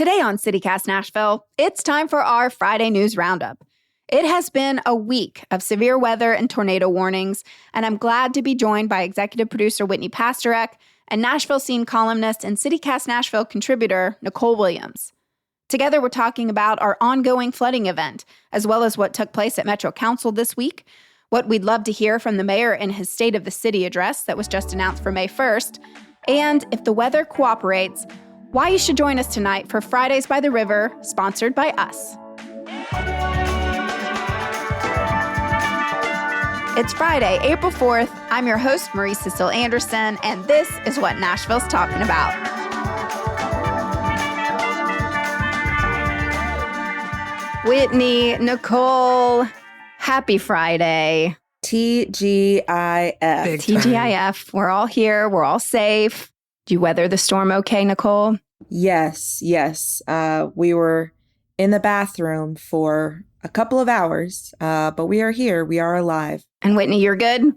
Today on CityCast Nashville, it's time for our Friday News Roundup. It has been a week of severe weather and tornado warnings, and I'm glad to be joined by executive producer Whitney Pastorek and Nashville Scene columnist and CityCast Nashville contributor Nicole Williams. Together, we're talking about our ongoing flooding event, as well as what took place at Metro Council this week, what we'd love to hear from the mayor in his State of the City address that was just announced for May 1st, and if the weather cooperates, why you should join us tonight for Fridays by the River, sponsored by us. It's Friday, April 4th. I'm your host, Marie Cecile Anderson, and this is what Nashville's talking about. Whitney, Nicole, happy Friday. TGIF. TGIF. We're all here. We're all safe. Did you weather the storm okay, Nicole? Yes. We were in the bathroom for a couple of hours, but we are here. We are alive. And Whitney, you're good?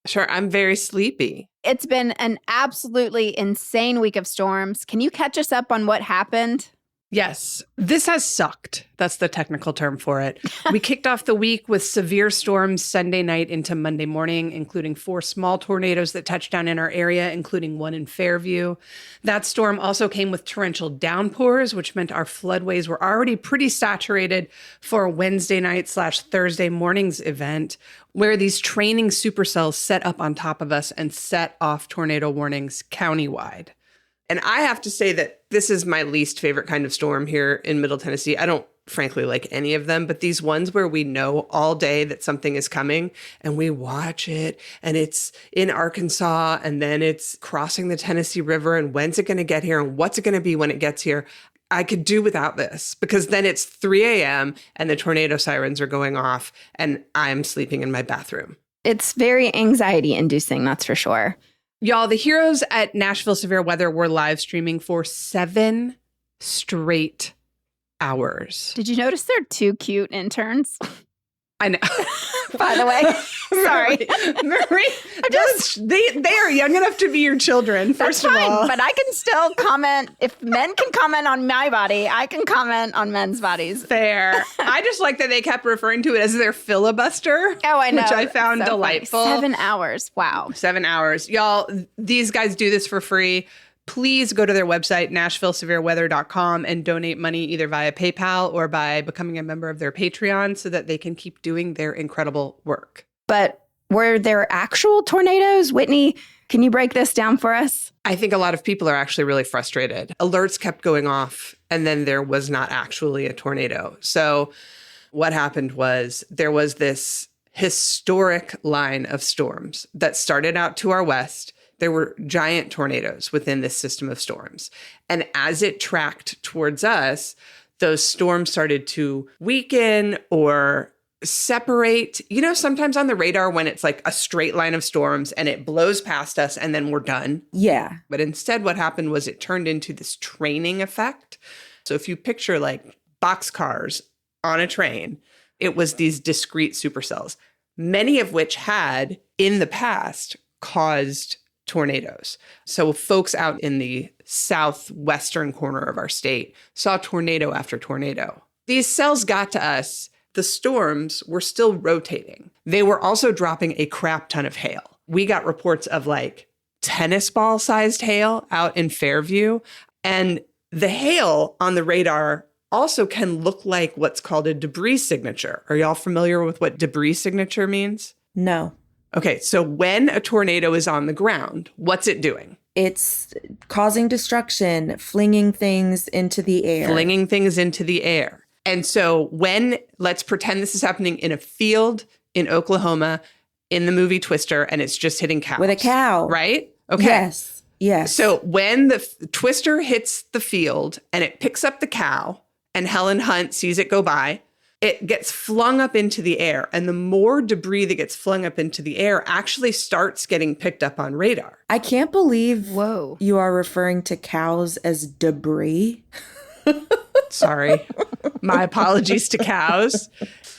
Sure, I'm very sleepy. It's been an absolutely insane week of storms. Can you catch us up on what happened? Yes, this has sucked. That's the technical term for it. We kicked off the week with severe storms Sunday night into Monday morning, including 4 small tornadoes that touched down in our area, including one in Fairview. That storm also came with torrential downpours, which meant our floodways were already pretty saturated for a Wednesday night / Thursday morning's event, where these training supercells set up on top of us and set off tornado warnings countywide. And I have to say that this is my least favorite kind of storm here in Middle Tennessee. I don't frankly like any of them, but these ones where we know all day that something is coming and we watch it and it's in Arkansas and then it's crossing the Tennessee River and when's it going to get here and what's it going to be when it gets here. I could do without this because then it's 3 a.m. and the tornado sirens are going off and I'm sleeping in my bathroom. It's very anxiety inducing, that's for sure. Y'all, the heroes at Nashville Severe Weather were live streaming for 7 straight hours. Did you notice they're 2 cute interns? I know. By the way, sorry. Marie, they are young enough to be your children, first of all. But I can still comment. If men can comment on my body, I can comment on men's bodies. Fair. I just like that they kept referring to it as their filibuster. Oh, I know. Which I found delightful. Funny. 7 hours. Wow. 7 hours. Y'all, these guys do this for free. Please go to their website, NashvilleSevereWeather.com, and donate money either via PayPal or by becoming a member of their Patreon so that they can keep doing their incredible work. But were there actual tornadoes? Whitney, can you break this down for us? I think a lot of people are actually really frustrated. Alerts kept going off, and then there was not actually a tornado. So what happened was there was this historic line of storms that started out to our west. There were giant tornadoes within this system of storms. And as it tracked towards us, those storms started to weaken or separate. You know, sometimes on the radar when it's like a straight line of storms and it blows past us and then we're done. Yeah. But instead what happened was it turned into this training effect. So if you picture like boxcars on a train, it was these discrete supercells, many of which had in the past caused tornadoes. So folks out in the southwestern corner of our state saw tornado after tornado. These cells got to us. The storms were still rotating. They were also dropping a crap ton of hail. We got reports of like tennis ball sized hail out in Fairview. And the hail on the radar also can look like what's called a debris signature. Are y'all familiar with what debris signature means? No. Okay, so when a tornado is on the ground, what's it doing? It's causing destruction, flinging things into the air. Flinging things into the air. And so let's pretend this is happening in a field in Oklahoma in the movie Twister, and it's just hitting cows. With a cow. Right? Okay. Yes. So when the Twister hits the field and it picks up the cow and Helen Hunt sees it go by, it gets flung up into the air. And the more debris that gets flung up into the air actually starts getting picked up on radar. I can't believe Whoa. You are referring to cows as debris. Sorry. My apologies to cows.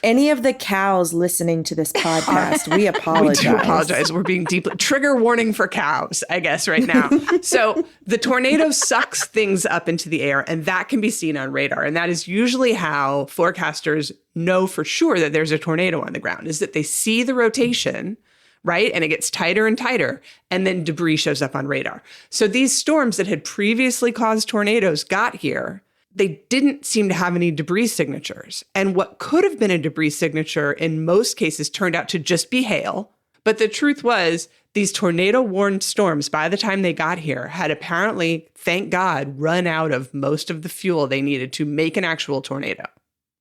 Any of the cows listening to this podcast, we apologize. We do apologize. We're being deeply... Trigger warning for cows, I guess, right now. So the tornado sucks things up into the air, and that can be seen on radar. And that is usually how forecasters know for sure that there's a tornado on the ground, is that they see the rotation, right? And it gets tighter and tighter, and then debris shows up on radar. So these storms that had previously caused tornadoes got here. They didn't seem to have any debris signatures. And what could have been a debris signature in most cases turned out to just be hail. But the truth was, these tornado-warned storms, by the time they got here, had apparently, thank God, run out of most of the fuel they needed to make an actual tornado.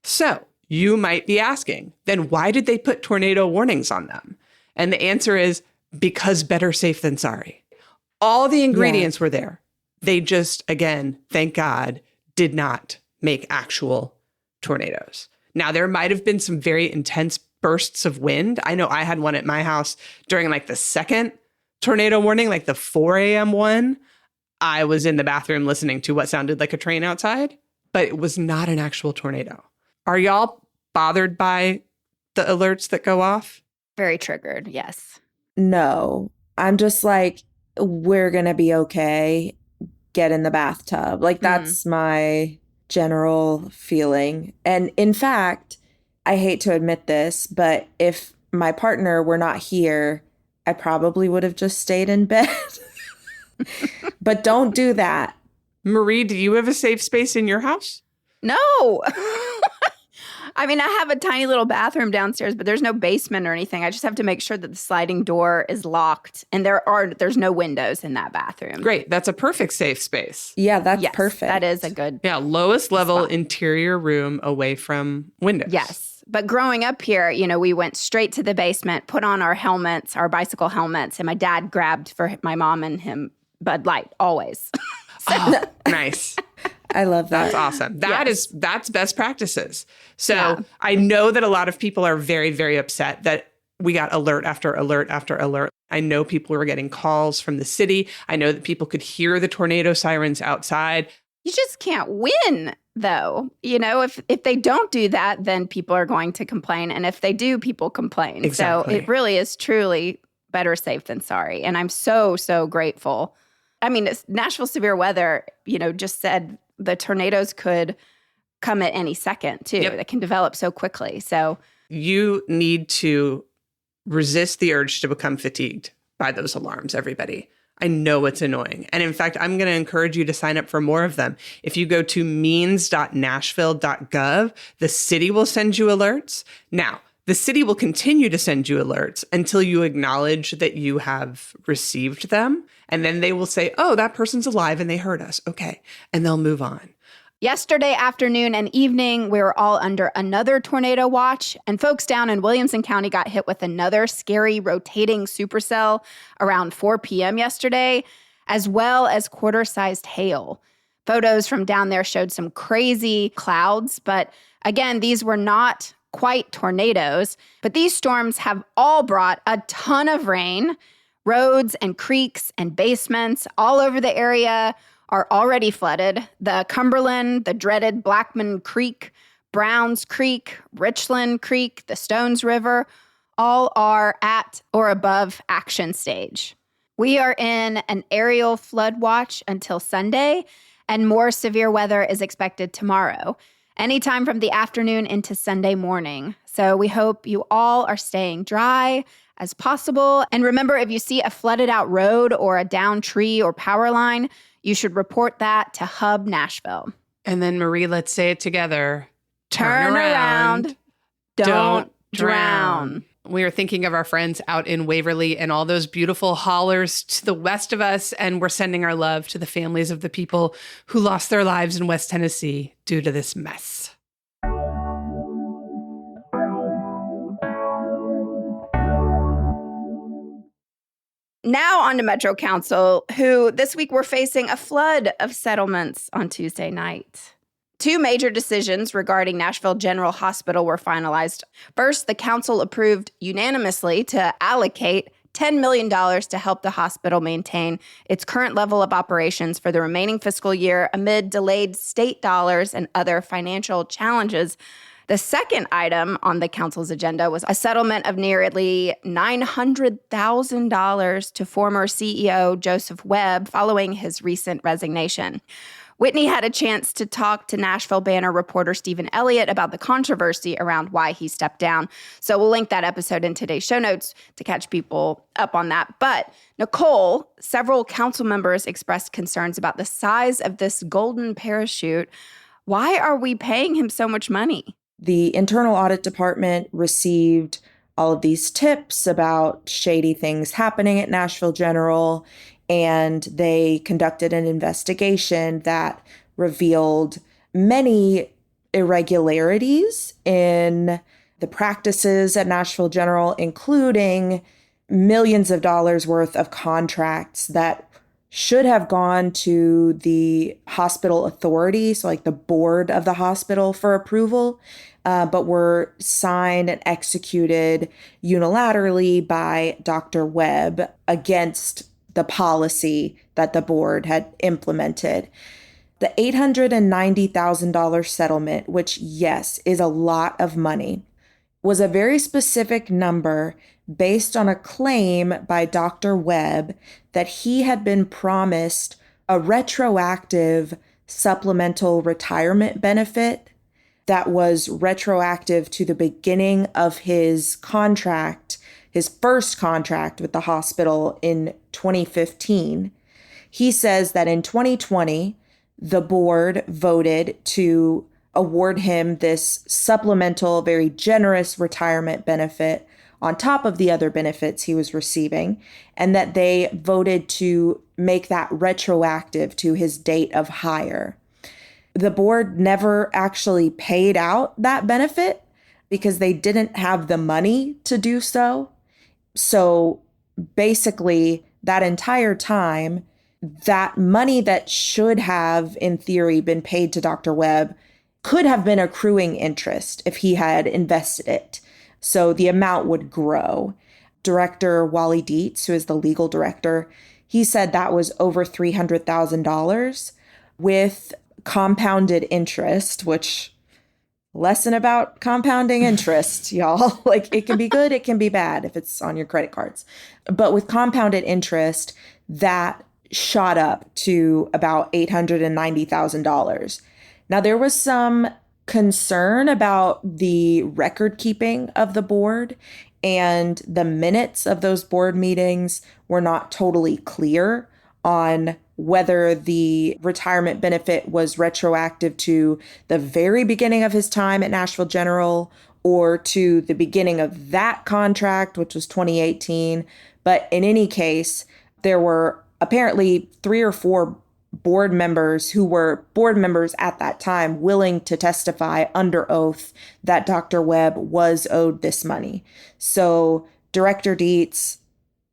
So you might be asking, then why did they put tornado warnings on them? And the answer is, because better safe than sorry. All the ingredients were there. They just, again, thank God, did not make actual tornadoes. Now, there might have been some very intense bursts of wind. I know I had one at my house during like the second tornado warning, like the 4 a.m. one. I was in the bathroom listening to what sounded like a train outside, but it was not an actual tornado. Are y'all bothered by the alerts that go off? Very triggered, yes. No, I'm just like, we're going to be okay. Get in the bathtub. Like, that's my general feeling. And in fact, I hate to admit this, but if my partner were not here, I probably would have just stayed in bed. But don't do that. Marie, do you have a safe space in your house? No. I mean, I have a tiny little bathroom downstairs, but there's no basement or anything. I just have to make sure that the sliding door is locked and there's no windows in that bathroom. Great. That's a perfect safe space. Yeah, that's Yes, perfect. that is a good Lowest level spot. Interior room away from windows. Yes. But growing up here, we went straight to the basement, put on our helmets, our bicycle helmets, and my dad grabbed for my mom and him Bud Light always. Oh, nice. I love that. That's awesome. That's best practices. So Yeah. I know that a lot of people are very, very upset that we got alert after alert after alert. I know people were getting calls from the city. I know that people could hear the tornado sirens outside. You just can't win, though. If they don't do that, then people are going to complain. And if they do, people complain. Exactly. So it really is truly better safe than sorry. And I'm so, so grateful. I mean, Nashville severe weather, just said the tornadoes could come at any second, too. Yep. They can develop so quickly. So You need to resist the urge to become fatigued by those alarms, everybody. I know it's annoying. And in fact, I'm going to encourage you to sign up for more of them. If you go to means.nashville.gov, the city will send you alerts. Now, the city will continue to send you alerts until you acknowledge that you have received them. And then they will say, oh, that person's alive and they heard us. Okay. And they'll move on. yesterday afternoon and evening, we were all under another tornado watch, and folks down in Williamson County got hit with another scary rotating supercell around 4 p.m. yesterday, as well as quarter-sized hail. Photos from down there showed some crazy clouds, but again, these were not quite tornadoes, but these storms have all brought a ton of rain. Roads and creeks and basements all over the area are already flooded. The Cumberland, the dreaded Blackman Creek, Browns Creek, Richland Creek, the Stones River, all are at or above action stage. We are in an aerial flood watch until Sunday, and more severe weather is expected tomorrow, anytime from the afternoon into Sunday morning. So we hope you all are staying dry as possible. And remember, if you see a flooded out road or a downed tree or power line, you should report that to Hub Nashville. And then, Marie, let's say it together. Turn around. Don't drown. We are thinking of our friends out in Waverly and all those beautiful hollers to the west of us, and we're sending our love to the families of the people who lost their lives in West Tennessee due to this mess. Now on to Metro Council, who this week were facing a flood of settlements on Tuesday night. Two major decisions regarding Nashville General Hospital were finalized. First, the council approved unanimously to allocate $10 million to help the hospital maintain its current level of operations for the remaining fiscal year amid delayed state dollars and other financial challenges. The second item on the council's agenda was a settlement of nearly $900,000 to former CEO Joseph Webb following his recent resignation. Whitney had a chance to talk to Nashville Banner reporter Stephen Elliott about the controversy around why he stepped down. So we'll link that episode in today's show notes to catch people up on that. But Nicole, several council members expressed concerns about the size of this golden parachute. Why are we paying him so much money? The Internal Audit Department received all of these tips about shady things happening at Nashville General, and they conducted an investigation that revealed many irregularities in the practices at Nashville General, including millions of dollars worth of contracts that should have gone to the hospital authority, so like the board of the hospital for approval, but were signed and executed unilaterally by Dr. Webb against the policy that the board had implemented. The $890,000 settlement, which, yes, is a lot of money, was a very specific number based on a claim by Dr. Webb that he had been promised a retroactive supplemental retirement benefit that was retroactive to the beginning of his contract, his first contract with the hospital in 2015. He says that in 2020, the board voted to award him this supplemental, very generous retirement benefit on top of the other benefits he was receiving, and that they voted to make that retroactive to his date of hire. The board never actually paid out that benefit because they didn't have the money to do so. So basically, that entire time, that money that should have, in theory, been paid to Dr. Webb could have been accruing interest if he had invested it. So the amount would grow. Director Wally Dietz, who is the legal director, he said that was over $300,000 with compounded interest, which lesson about compounding interest, y'all. Like, it can be good, it can be bad if it's on your credit cards. But with compounded interest, that shot up to about $890,000. Now, there was some concern about the record keeping of the board, and the minutes of those board meetings were not totally clear on whether the retirement benefit was retroactive to the very beginning of his time at Nashville General or to the beginning of that contract, which was 2018. But in any case, there were apparently 3 or 4 board members who were board members at that time willing to testify under oath that Dr. Webb was owed this money. So Director Dietz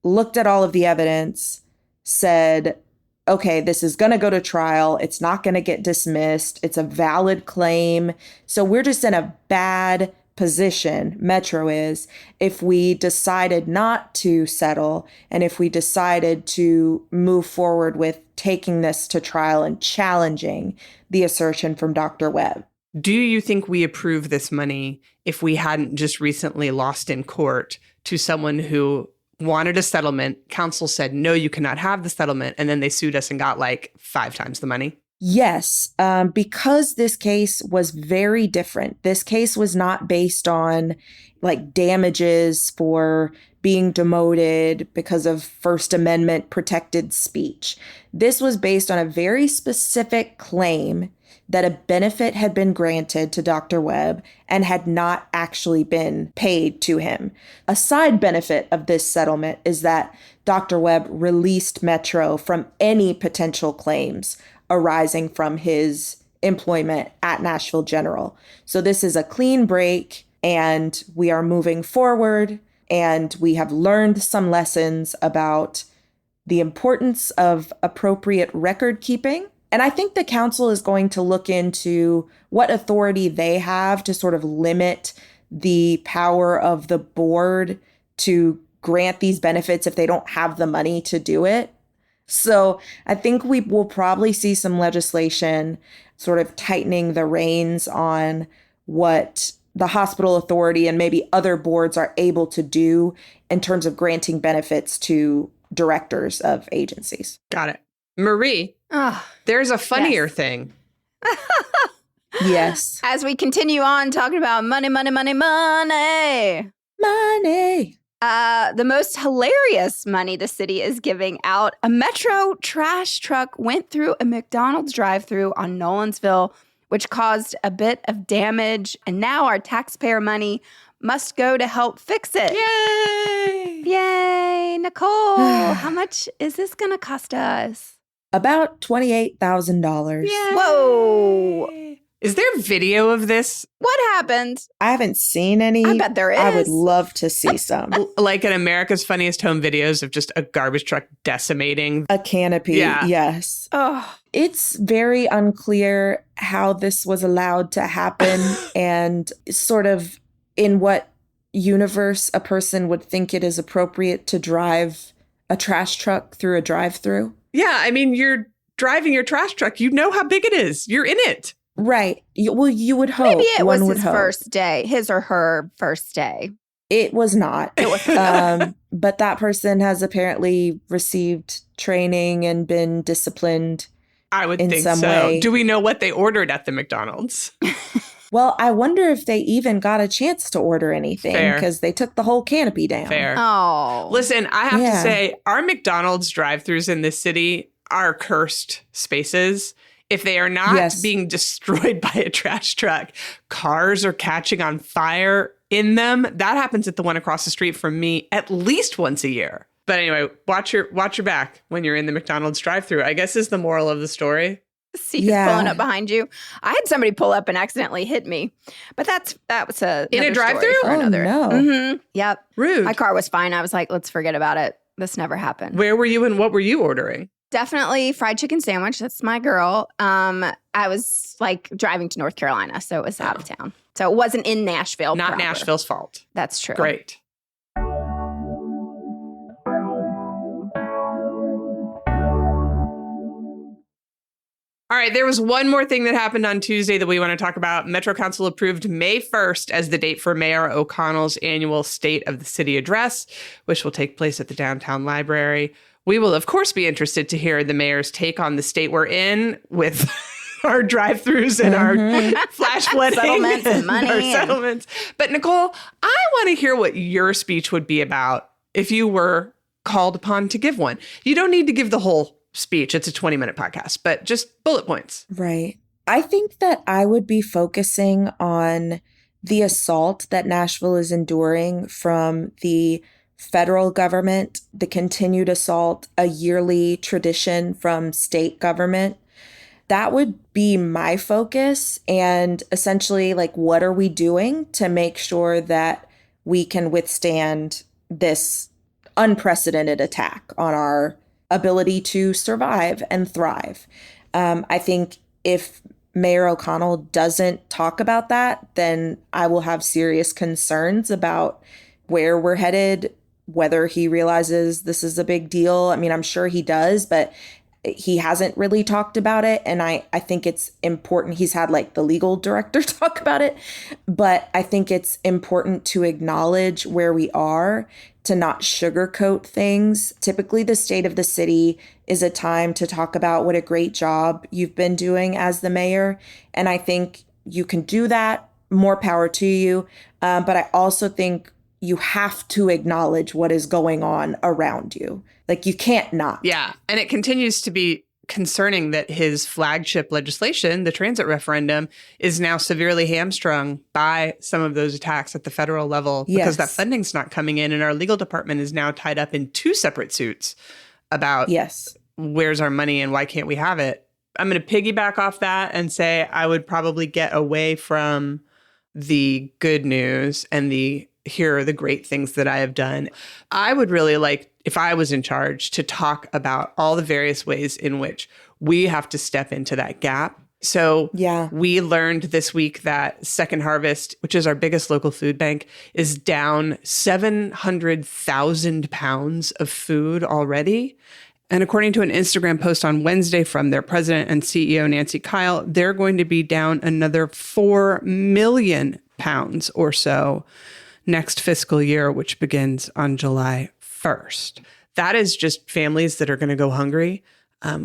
looked at all of the evidence, said, okay, this is going to go to trial. It's not going to get dismissed. It's a valid claim. So we're just in a bad position, Metro is, if we decided not to settle and if we decided to move forward with taking this to trial and challenging the assertion from Dr. Webb. Do you think we approve this money if we hadn't just recently lost in court to someone who wanted a settlement? Council said, no, you cannot have the settlement. And then they sued us and got like 5 times the money. Yes, because this case was very different. This case was not based on like damages for being demoted because of First Amendment protected speech. This was based on a very specific claim that a benefit had been granted to Dr. Webb and had not actually been paid to him. A side benefit of this settlement is that Dr. Webb released Metro from any potential claims arising from his employment at Nashville General. So this is a clean break, and we are moving forward, and we have learned some lessons about the importance of appropriate record keeping. And I think the council is going to look into what authority they have to sort of limit the power of the board to grant these benefits if they don't have the money to do it. So I think we will probably see some legislation sort of tightening the reins on what the hospital authority and maybe other boards are able to do in terms of granting benefits to directors of agencies. Got it. Marie, there's a funnier thing. Yes. As we continue on talking about money. Money. The most hilarious money the city is giving out. A Metro trash truck went through a McDonald's drive-thru on Nolensville, which caused a bit of damage. And now our taxpayer money must go to help fix it. Yay! Yay, Nicole. How much is this going to cost us? About $28,000. Yay! Whoa. Is there video of this? What happened? I haven't seen any. I bet there is. I would love to see some. Like in America's Funniest Home Videos of just a garbage truck decimating A canopy, Yeah. yes. Oh, It's very unclear how this was allowed to happen and sort of in what universe a person would think it is appropriate to drive a trash truck through a drive-through. Yeah, I mean, you're driving your trash truck. You know how big it is. You're in it. Right. Well, you would hope. maybe it was One would his hope. first day, his or her first day. It was not. It was But that person has apparently received training and been disciplined. I would In think some so. way. Do we know what they ordered at the McDonald's? Well, I wonder if they even got a chance to order anything Fair. because they took the whole canopy down. Fair. Oh. Listen, I have to Yeah. say, our McDonald's drive-thrus in this city are cursed spaces. If they are not Yes. being destroyed by a trash truck, cars are catching on fire in them. That happens at the one across the street from me at least once a year. But anyway, watch your back when you're in the McDonald's drive-thru, I guess is the moral of the story. See, Yeah. pulling up behind you. I had somebody pull up and accidentally hit me, but that was a In a another story drive-thru? for Oh, another. no. Mhm. Yep. Rude. My car was fine. I was like, let's forget about it. This never happened. Where were you and what were you ordering? Definitely fried chicken sandwich. That's my girl. I was like driving to North Carolina, so it was out of town. So it wasn't in Nashville. Not proper. Nashville's fault. That's true. Great. All right, there was one more thing that happened on Tuesday that we want to talk about. Metro Council approved May 1st as the date for Mayor O'Connell's annual State of the City address, which will take place at the Downtown Library. We will, of course, be interested to hear the mayor's take on the state we're in with our drive-thrus and our flash flooding Settlements and money our and- settlements. But Nicole, I want to hear what your speech would be about if you were called upon to give one. You don't need to give the whole speech. It's a 20-minute podcast, but just bullet points. Right. I think that I would be focusing on the assault that Nashville is enduring from the federal government, the continued assault, a yearly tradition from state government. That would be my focus. And essentially, like, what are we doing to make sure that we can withstand this unprecedented attack on our ability to survive and thrive? I think if Mayor O'Connell doesn't talk about that, then I will have serious concerns about where we're headed, whether he realizes this is a big deal. I mean, I'm sure he does, but he hasn't really talked about it. And I think it's important. He's had like the legal director talk about it, but I think it's important to acknowledge where we are, to not sugarcoat things. Typically, the state of the city is a time to talk about what a great job you've been doing as the mayor. And I think you can do that. More power to you. But I also think you have to acknowledge what is going on around you. Like, you can't not. Yeah. And it continues to be concerning that his flagship legislation, the transit referendum, is now severely hamstrung by some of those attacks at the federal level because that Yes. funding's not coming in. And our legal department is now tied up in 2 separate suits about Yes. where's our money and why can't we have it. I'm going to piggyback off that and say I would probably get away from the good news and the here are the great things that I have done. I would really like, if I was in charge, to talk about all the various ways in which we have to step into that gap So Yeah. we learned this week that Second Harvest, which is our biggest local food bank, is down 700,000 pounds of food already. And according to an Instagram post on Wednesday from their president and CEO, Nancy Kyle, they're going to be down another 4 million pounds or so next fiscal year, which begins on July 1st. That is just families that are going to go hungry.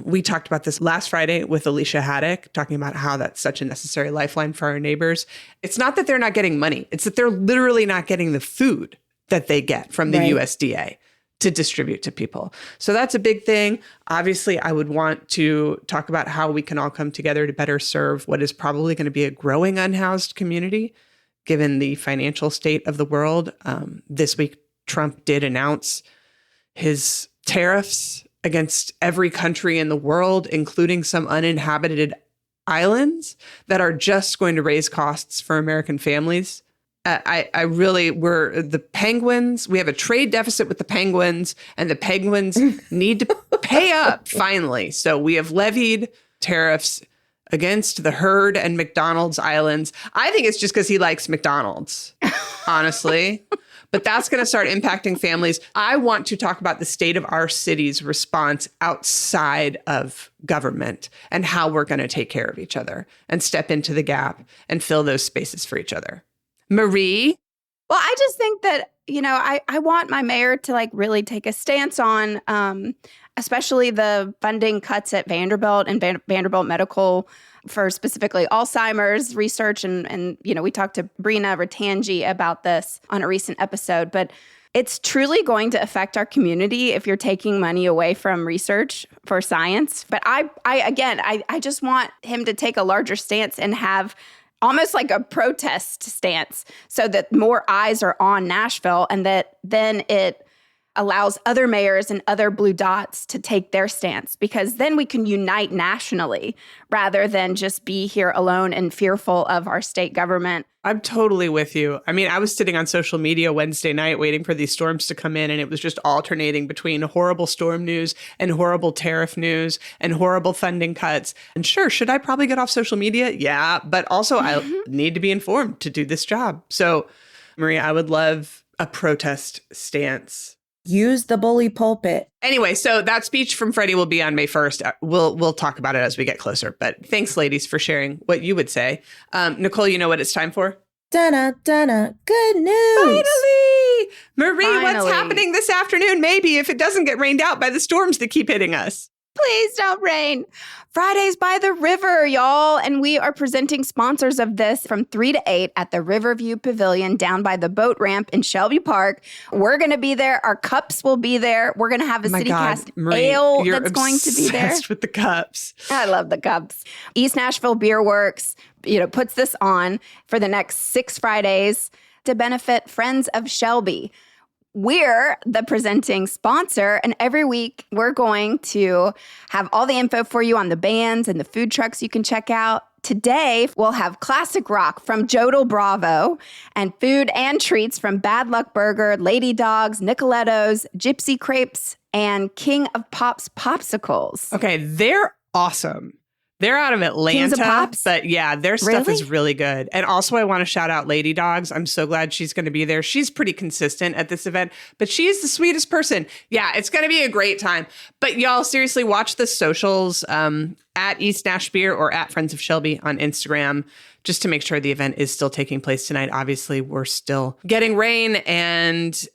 We talked about this last Friday with Alicia Haddock, talking about how that's such a necessary lifeline for our neighbors. It's not that they're not getting money. It's that they're literally not getting the food that they get from the USDA to distribute to people. So that's a big thing. Obviously, I would want to talk about how we can all come together to better serve what is probably going to be a growing unhoused community, given the financial state of the world. This week, Trump did announce his tariffs against every country in the world, including some uninhabited islands that are just going to raise costs for American families. We're the penguins. We have a trade deficit with the penguins, and the penguins need to pay up finally. So we have levied tariffs against the herd and McDonald's islands. I think it's just because he likes McDonald's, honestly. But that's going to start impacting families. I want to talk about the state of our city's response outside of government and how we're going to take care of each other and step into the gap and fill those spaces for each other. Marie? Well, I just think that, I want my mayor to like really take a stance on, especially the funding cuts at Vanderbilt and Vanderbilt Medical for specifically Alzheimer's research. And we talked to Brina Ratangi about this on a recent episode, but it's truly going to affect our community if you're taking money away from research for science. But I just want him to take a larger stance and have almost like a protest stance so that more eyes are on Nashville, and that then it allows other mayors and other blue dots to take their stance, because then we can unite nationally rather than just be here alone and fearful of our state government. I'm totally with you. I mean, I was sitting on social media Wednesday night waiting for these storms to come in, and it was just alternating between horrible storm news and horrible tariff news and horrible funding cuts. And sure, should I probably get off social media? Yeah, but also I need to be informed to do this job. So, Maria, I would love a protest stance. Use the bully pulpit. Anyway, so that speech from Freddie will be on May 1st. We'll talk about it as we get closer. But thanks, ladies, for sharing what you would say. Nicole, you know what it's time for? Donna, good news. Finally! Marie, Finally. What's happening this afternoon? Maybe if it doesn't get rained out by the storms that keep hitting us. Please don't rain. Fridays by the river, y'all. And we are presenting sponsors of this from 3 to 8 at the Riverview Pavilion down by the boat ramp in Shelby Park. We're going to be there. Our cups will be there. We're going to have a City Cast ale that's going to be there. Obsessed with the cups. I love the cups. East Nashville Beer Works, puts this on for the next 6 Fridays to benefit Friends of Shelby. We're the presenting sponsor, and every week we're going to have all the info for you on the bands and the food trucks you can check out. Today, we'll have classic rock from Jodel Bravo and food and treats from Bad Luck Burger, Lady Dogs, Nicoletto's, Gypsy Crepes, and King of Pops Popsicles. Okay, they're awesome. They're out of Atlanta, Kings of Pops? But yeah, their stuff is really good. And also I want to shout out Lady Dogs. I'm so glad she's going to be there. She's pretty consistent at this event, but she's the sweetest person. Yeah, it's going to be a great time. But y'all, seriously, watch the socials at East Nash Beer or at Friends of Shelby on Instagram, just to make sure the event is still taking place tonight. Obviously, we're still getting rain, and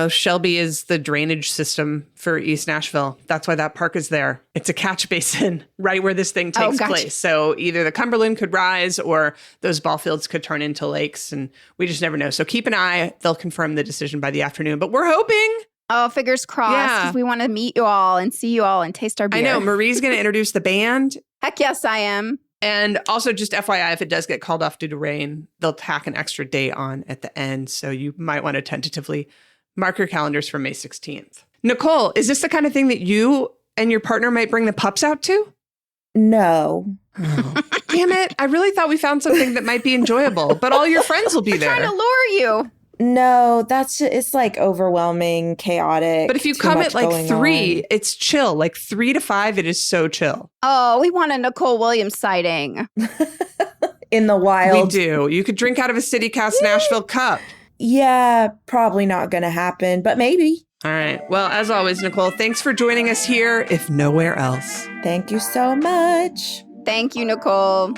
Shelby is the drainage system for East Nashville. That's why that park is there. It's a catch basin right where this thing takes place. So either the Cumberland could rise or those ball fields could turn into lakes, and we just never know. So keep an eye. They'll confirm the decision by the afternoon, but we're hoping. Oh, fingers crossed, because we want to meet you all and see you all and taste our beer. I know. Marie's going to introduce the band. Heck yes, I am. And also, just FYI, if it does get called off due to rain, they'll tack an extra day on at the end. So you might want to tentatively mark your calendars for May 16th. Nicole, is this the kind of thing that you and your partner might bring the pups out to? No. Oh, damn it. I really thought we found something that might be enjoyable, but all your friends will be there. I'm trying to lure you. No, it's like overwhelming, chaotic. But if you come at like 3, it's chill. Like 3 to 5, it is so chill. Oh, we want a Nicole Williams sighting. In the wild. We do. You could drink out of a CityCast Nashville cup. Yeah, probably not going to happen, but maybe. All right. Well, as always, Nicole, thanks for joining us here, if nowhere else. Thank you so much. Thank you, Nicole.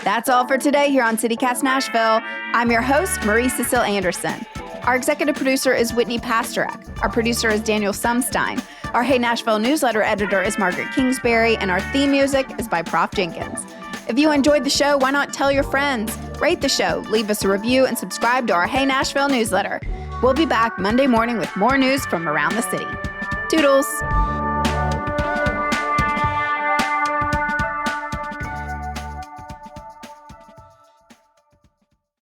That's all for today here on CityCast Nashville. I'm your host, Marie Cecile Anderson. Our executive producer is Whitney Pasternak. Our producer is Daniel Sumstein. Our Hey Nashville newsletter editor is Margaret Kingsbury, and our theme music is by Prof Jenkins. If you enjoyed the show, why not tell your friends? Rate the show, leave us a review, and subscribe to our Hey Nashville newsletter. We'll be back Monday morning with more news from around the city. Toodles!